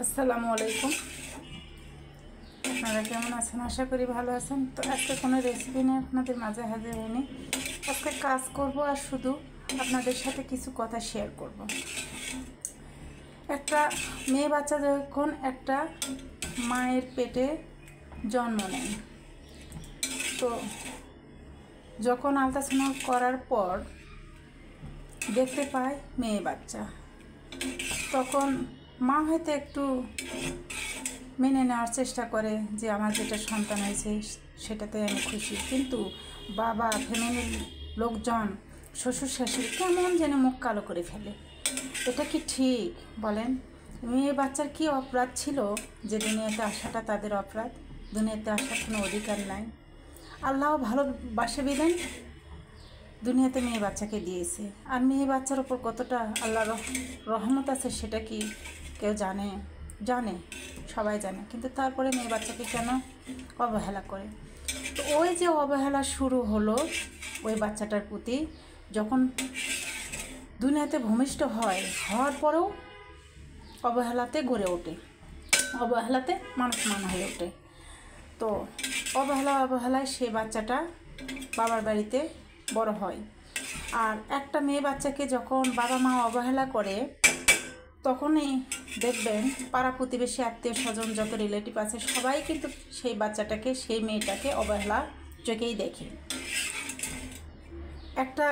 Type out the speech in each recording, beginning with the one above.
আসসালামু আলাইকুম। আপনারা কেমন আছেন? আশা করি ভালো আছেন। তো আজকে কোনো রেসিপি নিয়ে আপনাদের মাঝে হাজির হয়নি। আজকে কাজ করব আর শুধু আপনাদের সাথে কিছু কথা শেয়ার করব। একটা মেয়ে বাচ্চা যখন একটা মায়ের পেটে জন্ম নেয়, তো যখন আলট্রাসাউন্ড করার পর দেখতে পায় মেয়ে বাচ্চা, তখন মা হয়তো একটু মেনে নেওয়ার চেষ্টা করে যে আমার যেটা সন্তান হয়েছে সেটাতে আমি খুশি, কিন্তু বাবা, ফ্যামিলির লোকজন, শ্বশুর শাশুড়ি কেমন যেন মুখ কালো করে ফেলে। এটা কি ঠিক বলেন? মেয়ে বাচ্চার কি অপরাধ ছিল যে দুনিয়াতে আসাটা তাদের অপরাধ? দুনিয়াতে আসার কোনো অধিকার নাই। আল্লাহ ভালোবাসে বিধান দুনিয়াতে মেয়ে বাচ্চাকে দিয়েছে, আর মেয়ে বাচ্চার ওপর কতটা আল্লাহ রহমত আছে সেটা কি কেউ জানে? সবাই জানে, কিন্তু তারপরে মেয়ে বাচ্চাকে কেন অবহেলা করে? তো ওই যে অবহেলা শুরু হলো ওই বাচ্চাটার প্রতি, যখন দুনিয়াতে ভূমিষ্ঠ হওয়ার পরেও অবহেলাতে গড়ে ওঠে, অবহেলাতে মানুষমান হয়ে ওঠে। তো অবহেলায় সে বাচ্চাটা বাবার বাড়িতে বড় হয়। আর একটা মেয়ে বাচ্চাকে যখন বাবা মা অবহেলা করে, তখনই দেখবেন পাড়া প্রতিবেশী, আত্মীয় স্বজন, যত রিলেটিভ আছে সবাই কিন্তু সেই বাচ্চাটাকে, সেই মেয়েটাকে অবহেলা চোখেই দেখে। একটা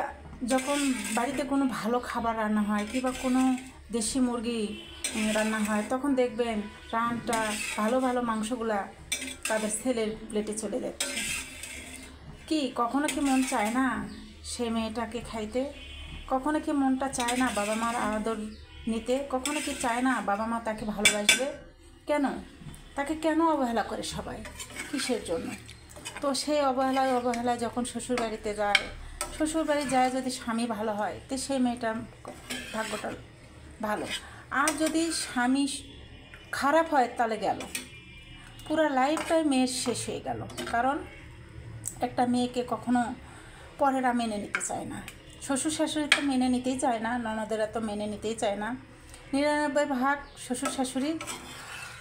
যখন বাড়িতে কোনো ভালো খাবার রান্না হয় কিংবা কোনো দেশি মুরগি রান্না হয়, তখন দেখবেন রানটা ভালো ভালো মাংসগুলা তাদের ছেলের প্লেটে চলে যাচ্ছে। কখনো কি মন চায় না সে মেয়েটাকে খাইতে? কখনো কি মনটা চায় না বাবা মার আদর নিতে? কখনো কি চায় না বাবা মা তাকে ভালোবাসবে? কেন তাকে অবহেলা করে সবাই? কিসের জন্য? তো সেই অবহেলায় যখন শ্বশুরবাড়িতে যায়, শ্বশুরবাড়ি যায় যদি স্বামী ভালো হয়, তো সেই মেয়েটার ভাগ্যটা ভালো। আর যদি স্বামী খারাপ হয় তাহলে গেল, পুরো লাইফটাই মেয়ের শেষ হয়ে গেল। কারণ একটা মেয়েকে কখনো পরেরা মেনে নিতে চায় না, শ্বশুর শাশুড়ি তো মেনে নিতেই চায় না, ননদেরা তো মেনে নিতেই চায় না। 99% শ্বশুর শাশুড়ি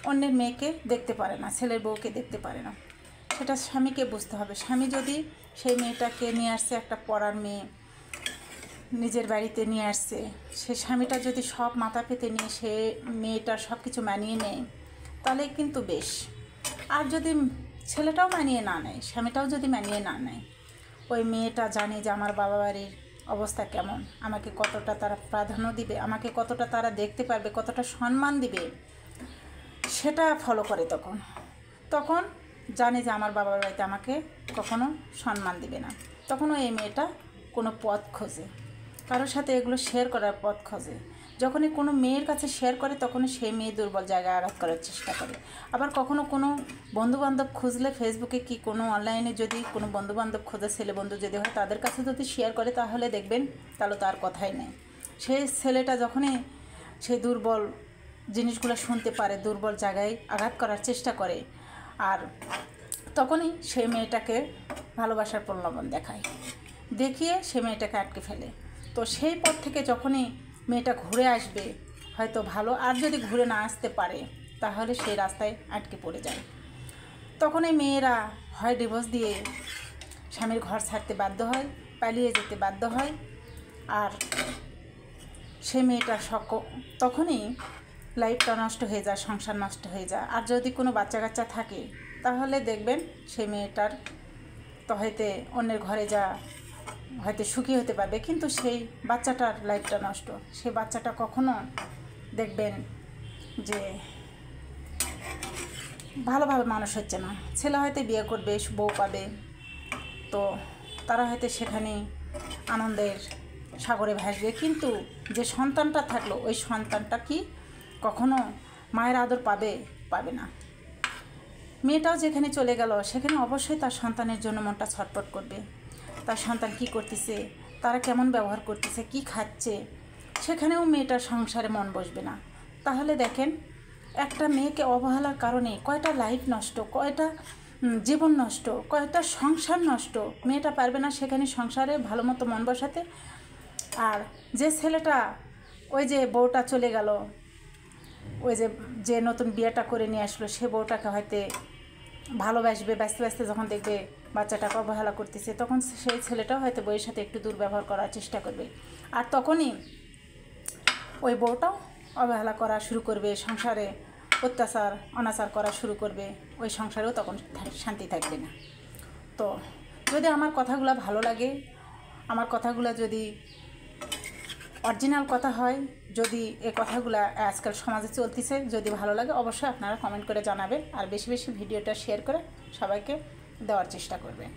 অন্যের মেয়েকে দেখতে পারে না, ছেলের বউকে দেখতে পারে না। সেটা স্বামীকে বুঝতে হবে। স্বামী যদি সেই মেয়েটাকে নিয়ে আসছে, একটা পড়ার মেয়ে নিজের বাড়িতে নিয়ে আসছে, সে স্বামীটা যদি সব মাথা পেতে নিয়ে সে মেয়েটার সব কিছু মানিয়ে নেয়, তাহলে কিন্তু বেশ। আর যদি ছেলেটাও মানিয়ে না নেয়, স্বামীটাও যদি মানিয়ে না নেয়, ওই মেয়েটা জানে যে আমার বাবা বাড়ির অবস্থা কেমন, আমাকে কতটা তারা প্রাধান্য দিবে, আমাকে কতটা তারা দেখতে পারবে, কতটা সম্মান দিবে, সেটা ফলো করে। তখন জানে যে আমার বাবার বাড়িতে আমাকে কখনো সম্মান দিবে না। তখনও এই মেয়েটা কোনো পথ খোঁজে, কারোর সাথে এগুলো শেয়ার করার পথ খোঁজে। যখনই কোনো মেয়ের কাছে শেয়ার করে, তখনই সেই মেয়ে দুর্বল জায়গায় আঘাত করার চেষ্টা করে। আবার কখনো কোনো বন্ধুবান্ধব খুঁজলে, ফেসবুকে কি কোনো অনলাইনে যদি কোনো বন্ধুবান্ধব খোঁজে, ছেলে বন্ধু যদি হয়, তাদের কাছে যদি শেয়ার করে, তাহলে দেখবেন তাহলে তার কথাই নেই। সেই ছেলেটা যখনই সেই দুর্বল জিনিসগুলো শুনতে পারে, দুর্বল জায়গায় আঘাত করার চেষ্টা করে, আর তখনই সেই মেয়েটাকে ভালোবাসার প্রলোভন দেখিয়ে সে মেয়েটাকে আটকে ফেলে। তো সেই পথ থেকে যখনই মেয়েটা ঘুরে আসবে হয়তো ভালো, আর যদি ঘুরে না আসতে পারে তাহলে সেই রাস্তায় আটকে পড়ে যায়। তখন এই মেয়েরা হয় ডিভোর্স দিয়ে স্বামীর ঘর ছাড়তে বাধ্য হয়, পালিয়ে যেতে বাধ্য হয়, আর সে মেয়েটা তখনই লাইফটা নষ্ট হয়ে যায়, সংসার নষ্ট হয়ে যায়। আর যদি কোনো বাচ্চা কাচ্চা থাকে, তাহলে দেখবেন সেই মেয়েটার তো হয়তো অন্যের ঘরে হয়তো সুখী হতে পারবে, কিন্তু সেই বাচ্চাটার লাইফটা নষ্ট। সেই বাচ্চাটা কখনো দেখবেন যে ভালোভাবে মানুষ হচ্ছে না। ছেলে হয়তো বিয়ে করবে, বউ পাবে, তো তারা হয়তো সেখানে আনন্দের সাগরে ভাসবে, কিন্তু যে সন্তানটা থাকলো ওই সন্তানটা কি কখনো মায়ের আদর পাবে না। মেয়েটাও যেখানে চলে গেল, সেখানে অবশ্যই তার সন্তানের জন্য মনটা ছটফট করবে। তার সন্তান কি করতেছে, তারা কেমন ব্যবহার করতেছে, কি খাচ্ছে, সেখানেও মেয়েটার সংসারে মন বসবে না। তাহলে দেখেন, একটা মেয়েকে অবহেলার কারণে কয়টা লাইফ নষ্ট, কয়টা জীবন নষ্ট, কয়টা সংসার নষ্ট। মেয়েটা পারবে না সেখানে সংসারে ভালো মতো মন বসাতে। আর যে ছেলেটা, ওই যে বউটা চলে গেল, ওই যে যে নতুন বিয়েটা করে নিয়ে আসলো সে বউটাকে হয়তো ভালোবাসবে, ব্যস্ত ব্যস্ত যখন দেখবে বাচ্চাটাকে অবহেলা করতেছে, তখন সেই ছেলেটাও হয়তো বউয়ের সাথে একটু দুর্ব্যবহার করার চেষ্টা করবে। আর তখনই ওই বউটাও অবহেলা করা শুরু করবে, সংসারে অত্যাচার অনাচার করা শুরু করবে, ওই সংসারেও তখন শান্তি থাকবে না। তো যদি আমার কথাগুলো ভালো লাগে, আমার কথাগুলো যদি অরিজিনাল কথা হয়, যদি এই কথাগুলো আজকাল সমাজে চলতেছে যদি ভালো লাগে, অবশ্যই আপনারা কমেন্ট করে জানাবেন, আর বেশি বেশি ভিডিওটা শেয়ার করে সবাইকে দেওয়ার চেষ্টা করবেন।